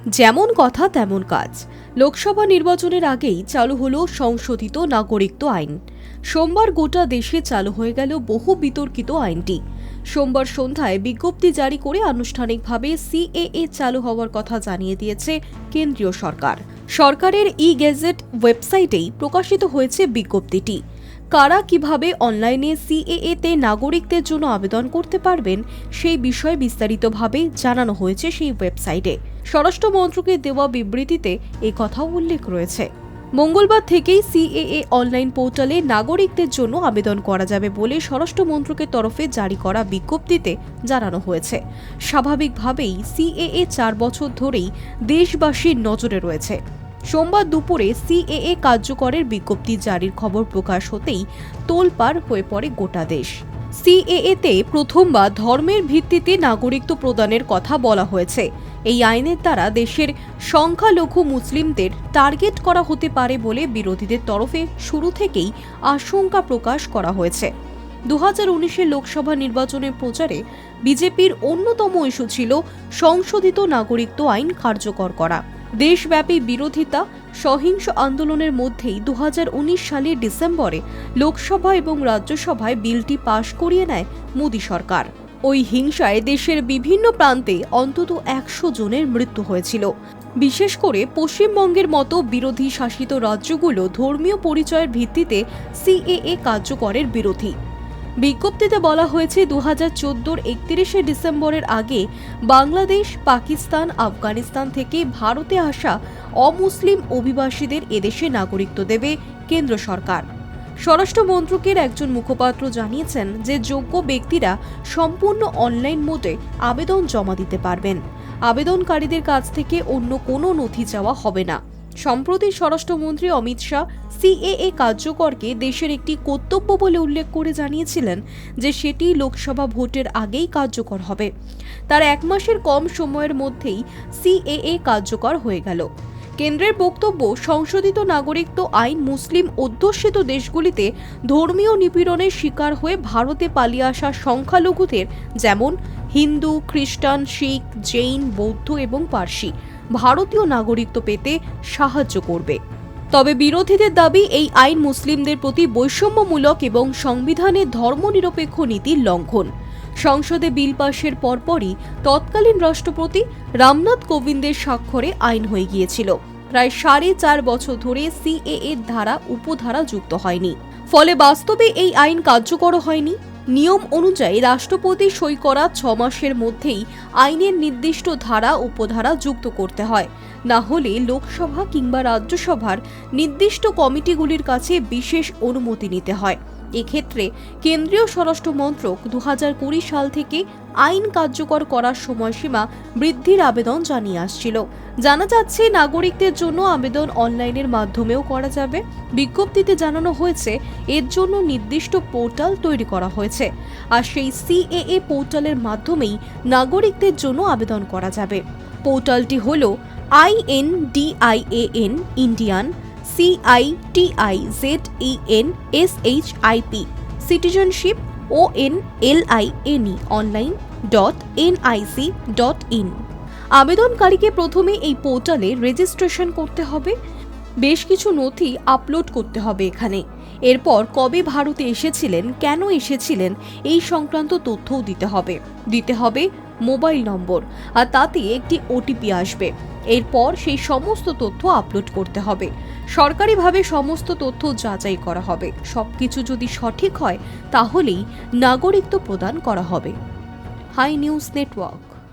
যেমন কথা তেমন কাজ। লোকসভা নির্বাচনের আগেই চালু হলো সংশোধিত নাগরিকত্ব আইন। সোমবার গোটা দেশে চালু হয়ে গেল বহু বিতর্কিত আইনটি। সোমবার সন্ধ্যায় বিজ্ঞপ্তি জারি করে আনুষ্ঠানিকভাবে সিএএ চালু হওয়ার কথা জানিয়ে দিয়েছে কেন্দ্রীয় সরকার। সরকারের ই-গেজেট ওয়েবসাইটেই প্রকাশিত হয়েছে বিজ্ঞপ্তিটি। কারা কিভাবে অনলাইনে সিএএ তে নাগরিকদের জন্য আবেদন করতে পারবেন সেই বিষয়ে বিস্তারিতভাবে জানানো হয়েছে সেই ওয়েবসাইটে। স্বরাষ্ট্র মন্ত্রকের দেওয়া বিবৃতিতে এই কথাও উল্লেখ রয়েছে। মঙ্গলবার থেকেই সিএএ অনলাইন পোর্টালে নাগরিকদের জন্য আবেদন করা যাবে বলে স্বরাষ্ট্র মন্ত্রকের তরফে জারি করা বিজ্ঞপ্তিতে জানানো হয়েছে। স্বাভাবিকভাবেই সিএএ 4 বছর ধরেই দেশবাসীর নজরে রয়েছে। সোমবার দুপুরে সিএএ কার্যকরের বিজ্ঞপ্তি জারির খবর প্রকাশ হতেই তোলপাড় হয়ে পড়ে গোটা দেশ। সিএএ তে প্রথমবার ধর্মের ভিত্তিতে নাগরিকত্ব প্রদানের কথা বলা হয়েছে। এই আইনের দ্বারা দেশের সংখ্যালঘু মুসলিমদের টার্গেট করা হতে পারে বলে বিরোধীদের তরফে শুরু থেকেই আশঙ্কা প্রকাশ করা হয়েছে। 2019-এর লোকসভা নির্বাচনের প্রচারে বিজেপির অন্যতম ইস্যু ছিল সংশোধিত নাগরিকত্ব আইন কার্যকর করা। দেশব্যাপী বিরোধিতা সহিংস আন্দোলনের মধ্যেই 2019 সালের ডিসেম্বরে লোকসভা এবং রাজ্যসভায় বিলটি পাশ করিয়ে নেয় মোদী সরকার। ওই হিংসায় দেশের বিভিন্ন প্রান্তে অন্তত 100 জনের মৃত্যু হয়েছিল। বিশেষ করে পশ্চিমবঙ্গের মতো বিরোধী শাসিত রাজ্যগুলো ধর্মীয় পরিচয়ের ভিত্তিতে সিএএ কার্যকরের বিরোধী। বিজ্ঞপ্তিতে বলা হয়েছে 2014-র 31শে ডিসেম্বরের আগে বাংলাদেশ, পাকিস্তান, আফগানিস্তান থেকে ভারতে আসা অমুসলিম অভিবাসীদের এদেশে নাগরিকত্ব দেবে কেন্দ্র সরকার। স্বরাষ্ট্র মন্ত্রকের একজন মুখপাত্র জানিয়েছেন যে যোগ্য ব্যক্তিরা সম্পূর্ণ অনলাইন মোডে আবেদন জমা দিতে পারবেন। আবেদনকারীদের কাছ থেকে অন্য কোনো নথি চাওয়া হবে না। সম্প্রতি স্বরাষ্ট্রমন্ত্রী অমিত শাহ সিএএ কার্যকরকে দেশের একটি কর্তব্য বলে উল্লেখ করে জানিয়েছিলেন যে সেটি লোকসভা ভোটের আগেই কার্যকর হবে। তার 1 মাসের কম সময়ের মধ্যেই সিএএ কার্যকর হয়ে গেল। কেন্দ্রের বক্তব্য, সংশোধিত নাগরিকত্ব আইন মুসলিম অধ্যুষিত দেশগুলিতে ধর্মীয় নিপীড়নের শিকার হয়ে ভারতে পালিয়ে আসা সংখ্যালঘুদের যেমন হিন্দু, খ্রিস্টান, শিখ, জৈন, বৌদ্ধ এবং পার্সি ভারতীয় নাগরিকত্ব পেতে সাহায্য করবে। তবে বিরোধীদের দাবি এই আইন মুসলিমদের প্রতি বৈষম্যমূলক এবং সংবিধানের ধর্মনিরপেক্ষ নীতির লঙ্ঘন। সংসদে বিল পাশের পরপরই তৎকালীন রাষ্ট্রপতি রামনাথ কোবিন্দের স্বাক্ষরে আইন হয়ে গিয়েছিল। প্রায় 4.5 বছর ধরে সিএএ ধারা উপধারা যুক্ত হয়নি, ফলে বাস্তবে এই আইন কার্যকর হয়নি। নিয়ম অনুযায়ী রাষ্ট্রপতি সই করা 6 মাসের মধ্যেই আইনের নির্দিষ্ট ধারা উপধারা যুক্ত করতে হয়, না হলে লোকসভা কিংবা রাজ্যসভার নির্দিষ্ট কমিটিগুলির কাছে বিশেষ অনুমতি নিতে হয়। এক্ষেত্রে কেন্দ্রীয় স্বরাষ্ট্র মন্ত্রক 2020 সাল থেকে আইন কার্যকর করার সময়সীমা বৃদ্ধির আবেদন জানিয়ে আসছিল। জানা যাচ্ছে নাগরিকদের জন্য আবেদন অনলাইনের মাধ্যমেও করা যাবে। বিজ্ঞপ্তিতে জানানো হয়েছে এর জন্য নির্দিষ্ট পোর্টাল তৈরি করা হয়েছে, আর সেই সিএএ পোর্টালের মাধ্যমেই নাগরিকদের জন্য আবেদন করা যাবে। পোর্টালটি হল INDIAN Indian CITIZENSHIP citizenship online.nic.in। আবেদনকারীকে প্রথমে এই পোর্টালে রেজিস্ট্রেশন করতে হবে। বেশ কিছু নথি আপলোড করতে হবে এখানে। এরপর কবে ভারতে এসেছিলেন, কেন এসেছিলেন এই সংক্রান্ত তথ্যও দিতে হবে মোবাইল নম্বর, আর তাতে একটি ওটিপি আসবে। এরপর সেই সমস্ত তথ্য আপলোড করতে হবে। সরকারিভাবে সমস্ত তথ্য যাচাই করা হবে। সবকিছু যদি সঠিক হয় তাহলেই নাগরিকত্ব প্রদান করা হবে। Hi news network.